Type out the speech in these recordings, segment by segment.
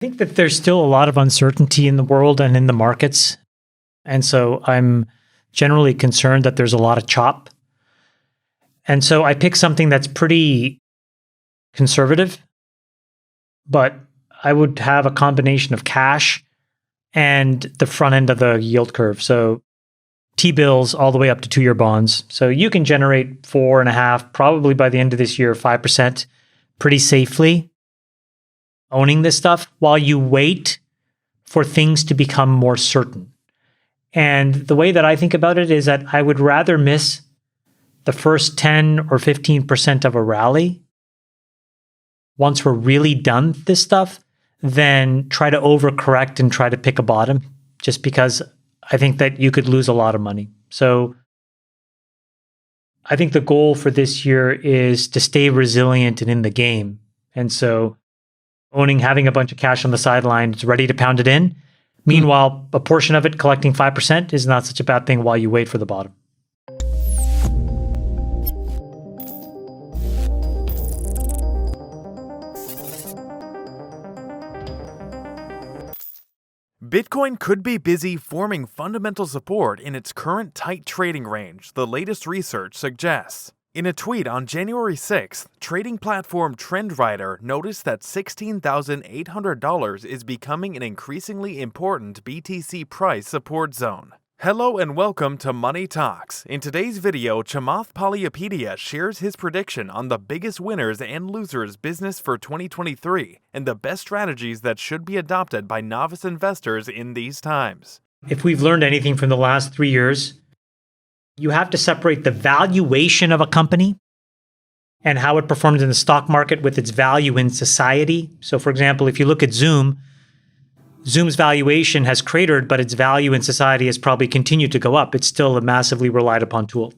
I think that there's still a lot of uncertainty in the world and in the markets. And so I'm generally concerned that there's a lot of chop. And so I pick something that's pretty conservative, but I would have a combination of cash and the front end of the yield curve. So T-bills all the way up to 2-year bonds. So you can generate 4.5, probably by the end of this year, 5% pretty safely owning this stuff while you wait for things to become more certain. And the way that I think about it is that I would rather miss the first 10 or 15% of a rally once we're really done with this stuff than try to overcorrect and try to pick a bottom, just because I think that you could lose a lot of money. So I think the goal for this year is to stay resilient and in the game. And so having a bunch of cash on the sidelines ready to pound it in. Meanwhile, a portion of it collecting 5% is not such a bad thing while you wait for the bottom. Bitcoin could be busy forming fundamental support in its current tight trading range, the latest research suggests. In a tweet on January 6th, trading platform TrendRider noticed that $16,800 is becoming an increasingly important BTC price support zone. Hello and welcome to Money Talks. In today's video, Chamath Palihapitiya shares his prediction on the biggest winners and losers business for 2023 and the best strategies that should be adopted by novice investors in these times. If we've learned anything from the last 3 years, you have to separate the valuation of a company and how it performs in the stock market with its value in society. So for example, if you look at Zoom's valuation has cratered, but its value in society has probably continued to go up. It's still a massively relied upon tool.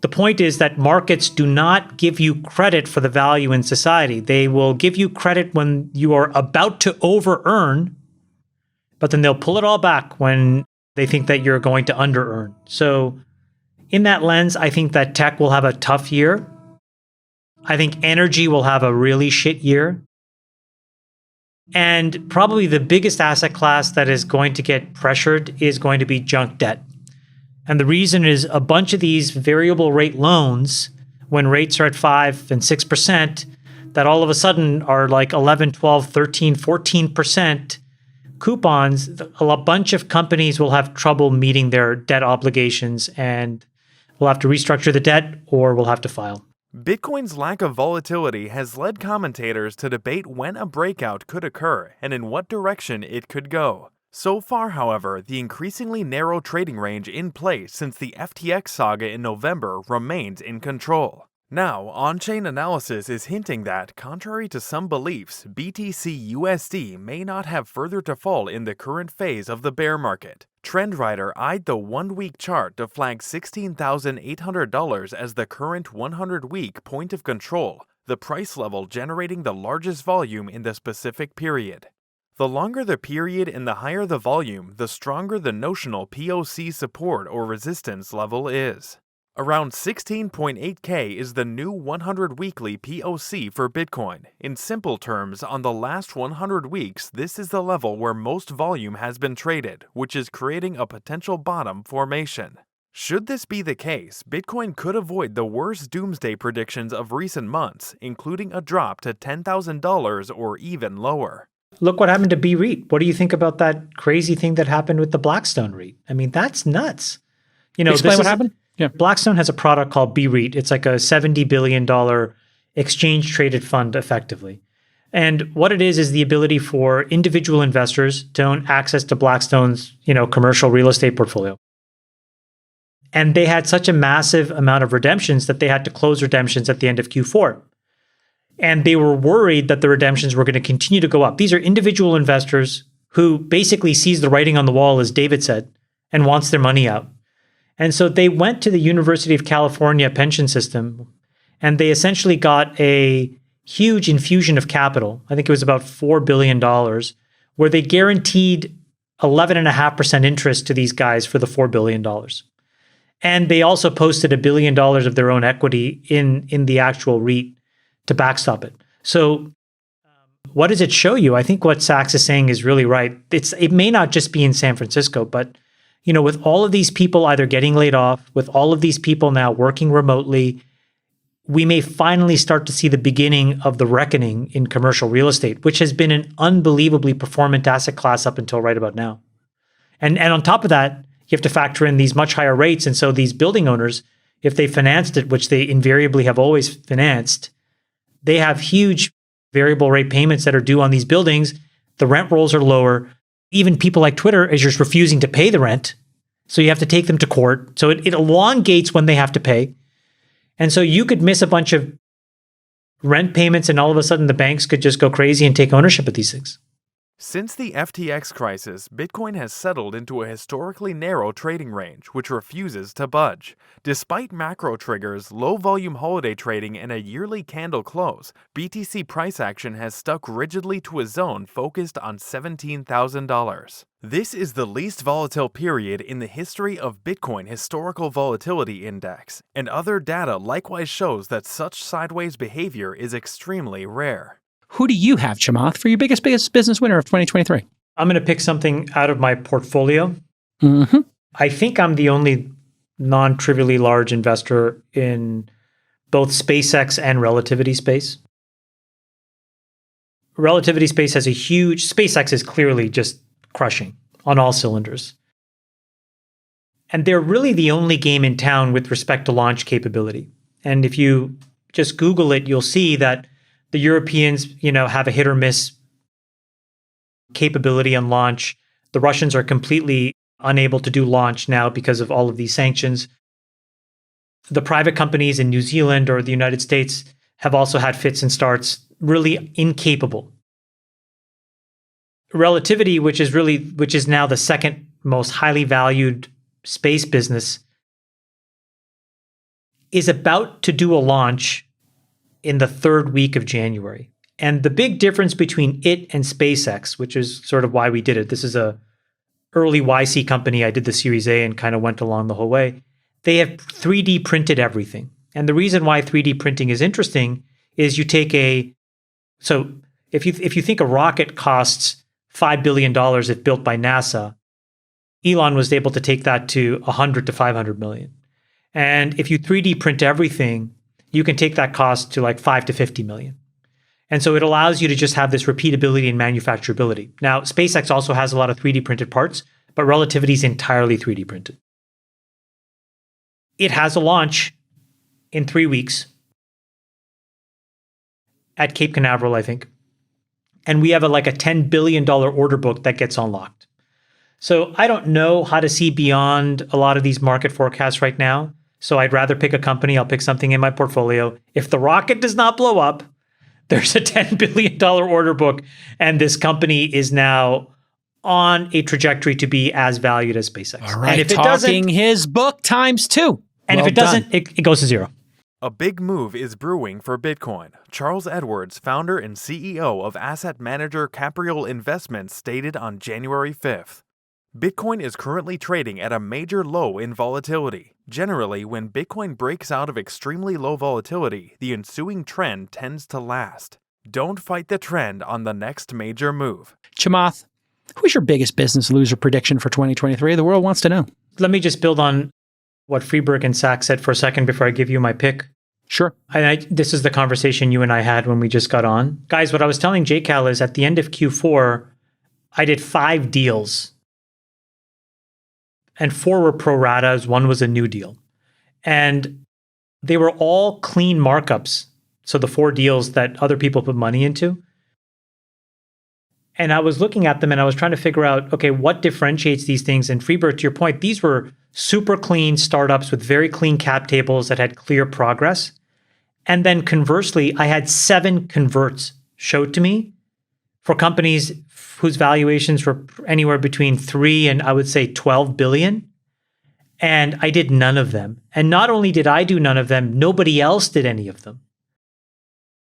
The point is that markets do not give you credit for the value in society. They will give you credit when you are about to over-earn, but then they'll pull it all back when they think that you're going to under-earn. So in that lens, I think that tech will have a tough year. I think energy will have a really shit year. And probably the biggest asset class that is going to get pressured is going to be junk debt. And the reason is a bunch of these variable rate loans, when rates are at 5 and 6%, that all of a sudden are like 11, 12, 13, 14% coupons, a bunch of companies will have trouble meeting their debt obligations and will have to restructure the debt or will have to file. Bitcoin's lack of volatility has led commentators to debate when a breakout could occur and in what direction it could go. So far, however, the increasingly narrow trading range in place since the FTX saga in November remains in control. Now, on-chain analysis is hinting that, contrary to some beliefs, BTC USD may not have further to fall in the current phase of the bear market. TrendRider eyed the 1-week chart to flag $16,800 as the current 100-week point of control, the price level generating the largest volume in the specific period. The longer the period and the higher the volume, the stronger the notional POC support or resistance level is. Around 16.8K is the new 100 weekly POC for Bitcoin. In simple terms, on the last 100 weeks, this is the level where most volume has been traded, which is creating a potential bottom formation. Should this be the case, Bitcoin could avoid the worst doomsday predictions of recent months, including a drop to $10,000 or even lower. Look what happened to B-REIT. What do you think about that crazy thing that happened with the Blackstone REIT? I mean, that's nuts. Explain what happened? Yeah. Blackstone has a product called B-REIT. It's like a $70 billion exchange-traded fund, effectively. And what it is the ability for individual investors to own access to Blackstone's, commercial real estate portfolio. And they had such a massive amount of redemptions that they had to close redemptions at the end of Q4. And they were worried that the redemptions were going to continue to go up. These are individual investors who basically sees the writing on the wall, as David said, and wants their money out. And so they went to the University of California pension system, and they essentially got a huge infusion of capital. I think it was about $4 billion, where they guaranteed 11.5% interest to these guys for the $4 billion. And they also posted $1 billion of their own equity in the actual REIT to backstop it. So What does it show you? I think what Sachs is saying is really right. It may not just be in San Francisco, but with all of these people either getting laid off, with all of these people now working remotely, we may finally start to see the beginning of the reckoning in commercial real estate, which has been an unbelievably performant asset class up until right about now. And on top of that, you have to factor in these much higher rates. And so these building owners, if they financed it, which they invariably have always financed, they have huge variable rate payments that are due on these buildings. The rent rolls are lower. Even people like Twitter is just refusing to pay the rent. So you have to take them to court. So it elongates when they have to pay. And so you could miss a bunch of rent payments and all of a sudden the banks could just go crazy and take ownership of these things. Since the FTX crisis, Bitcoin has settled into a historically narrow trading range, which refuses to budge. Despite macro triggers, low-volume holiday trading, and a yearly candle close, BTC price action has stuck rigidly to a zone focused on $17,000. This is the least volatile period in the history of Bitcoin Historical Volatility Index, and other data likewise shows that such sideways behavior is extremely rare. Who do you have, Chamath, for your biggest business winner of 2023? I'm going to pick something out of my portfolio. Mm-hmm. I think I'm the only non-trivially large investor in both SpaceX and Relativity Space. Relativity Space has SpaceX is clearly just crushing on all cylinders. And they're really the only game in town with respect to launch capability. And if you just Google it, you'll see that the Europeans, have a hit or miss capability on launch. The Russians are completely unable to do launch now because of all of these sanctions. The private companies in New Zealand or the United States have also had fits and starts, really incapable. Relativity, which is now the second most highly valued space business, is about to do a launch in the third week of January. And the big difference between it and SpaceX, which is sort of why we did it, this is a early YC company. I did the Series A and kind of went along the whole way. They have 3D printed everything. And the reason why 3D printing is interesting is so if you think a rocket costs $5 billion if built by NASA, Elon was able to take that to 100 to 500 million. And if you 3D print everything, you can take that cost to like 5 to 50 million. And so it allows you to just have this repeatability and manufacturability. Now, SpaceX also has a lot of 3D printed parts, but Relativity is entirely 3D printed. It has a launch in 3 weeks at Cape Canaveral, I think. And we have a $10 billion order book that gets unlocked. So I don't know how to see beyond a lot of these market forecasts right now. So I'd rather pick a company. I'll pick something in my portfolio. If the rocket does not blow up, there's a $10 billion order book, and this company is now on a trajectory to be as valued as SpaceX. All right, and if it talking his book times 2. And if it doesn't, it goes to zero. A big move is brewing for Bitcoin. Charles Edwards, founder and CEO of asset manager Capriol Investments, stated on January 5th. Bitcoin is currently trading at a major low in volatility. Generally, when Bitcoin breaks out of extremely low volatility, the ensuing trend tends to last. Don't fight the trend on the next major move. Chamath, who's your biggest business loser prediction for 2023? The world wants to know. Let me just build on what Freeberg and Sachs said for a second before I give you my pick. Sure. This is the conversation you and I had when we just got on. Guys, what I was telling JCal is at the end of Q4, I did 5 deals. And 4 were pro ratas, 1 was a new deal. And they were all clean markups. So the 4 deals that other people put money into. And I was looking at them and I was trying to figure out, okay, what differentiates these things? And Freeberg, to your point, these were super clean startups with very clean cap tables that had clear progress. And then conversely, I had 7 converts showed to me for companies whose valuations were anywhere between 3 and I would say 12 billion. And I did none of them. And not only did I do none of them, nobody else did any of them.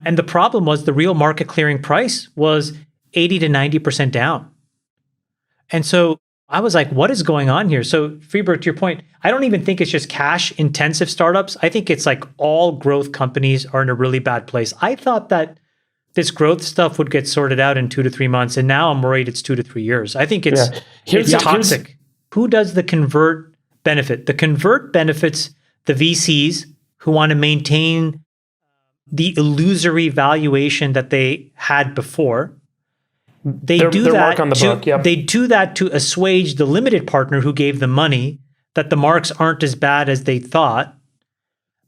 And the problem was the real market clearing price was 80 to 90% down. And so I was like, what is going on here? So Freeberg, to your point, I don't even think it's just cash intensive startups. I think it's like all growth companies are in a really bad place. I thought that this growth stuff would get sorted out in 2 to 3 months. And now I'm worried it's 2 to 3 years. I think it's toxic. Who does the convert benefit? The convert benefits the VCs who want to maintain the illusory valuation that they had before. They do that to assuage the limited partner who gave them money, that the marks aren't as bad as they thought.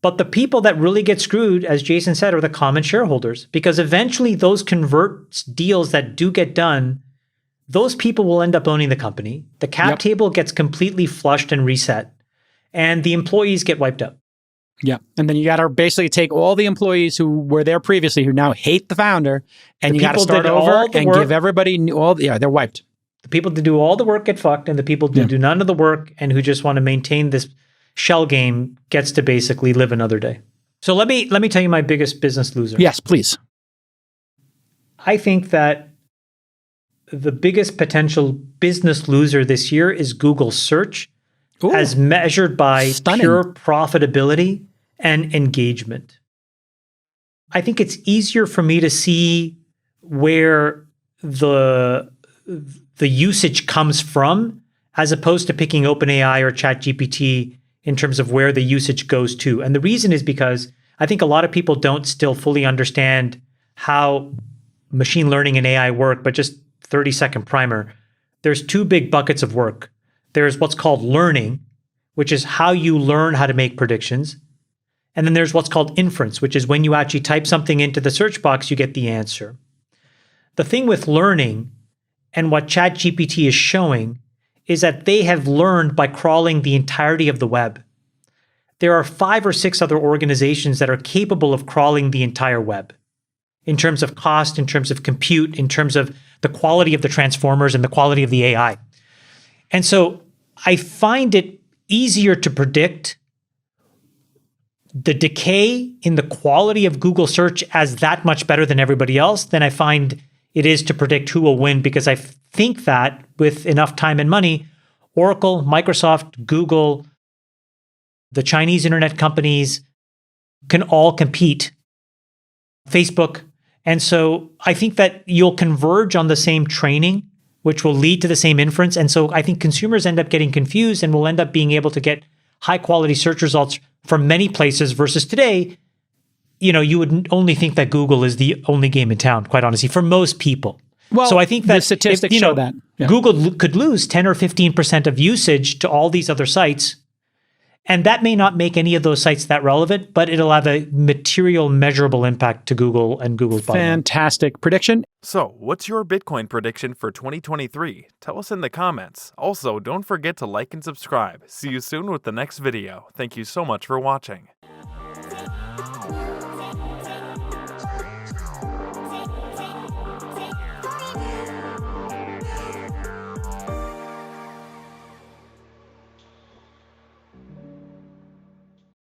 But the people that really get screwed, as Jason said, are the common shareholders, because eventually those convert deals that do get done, those people will end up owning the company. The cap table gets completely flushed and reset, and the employees get wiped out. Yeah. And then you got to basically take all the employees who were there previously, who now hate the founder, and you got to start over and give everybody they're wiped. The people that do all the work get fucked, and the people that do none of the work and who just want to maintain this shell game gets to basically live another day. So let me tell you my biggest business loser. Yes, please. I think that the biggest potential business loser this year is Google search, as measured by pure profitability and engagement. I think it's easier for me to see where the usage comes from, as opposed to picking OpenAI or ChatGPT in terms of where the usage goes to. And the reason is because I think a lot of people don't still fully understand how machine learning and AI work. But just 30-second primer, there's two big buckets of work. There's what's called learning, which is how you learn how to make predictions. And then there's what's called inference, which is when you actually type something into the search box, you get the answer. The thing with learning and what ChatGPT is showing is that they have learned by crawling the entirety of the web. There are 5 or 6 other organizations that are capable of crawling the entire web in terms of cost, in terms of compute, in terms of the quality of the transformers and the quality of the AI. And so I find it easier to predict the decay in the quality of Google search as that much better than everybody else than I find it is to predict who will win, because I think that with enough time and money, Oracle, Microsoft, Google, the Chinese internet companies can all compete, Facebook. And so I think that you'll converge on the same training, which will lead to the same inference. And so I think consumers end up getting confused and will end up being able to get high quality search results from many places versus today. You would only think that Google is the only game in town, quite honestly, for most people. Well, so I think that the statistics show that. Yeah. Google could lose 10 or 15% of usage to all these other sites. And that may not make any of those sites that relevant, but it'll have a material, measurable impact to Google and Google's bottom line. Fantastic prediction. So, what's your Bitcoin prediction for 2023? Tell us in the comments. Also, don't forget to like and subscribe. See you soon with the next video. Thank you so much for watching.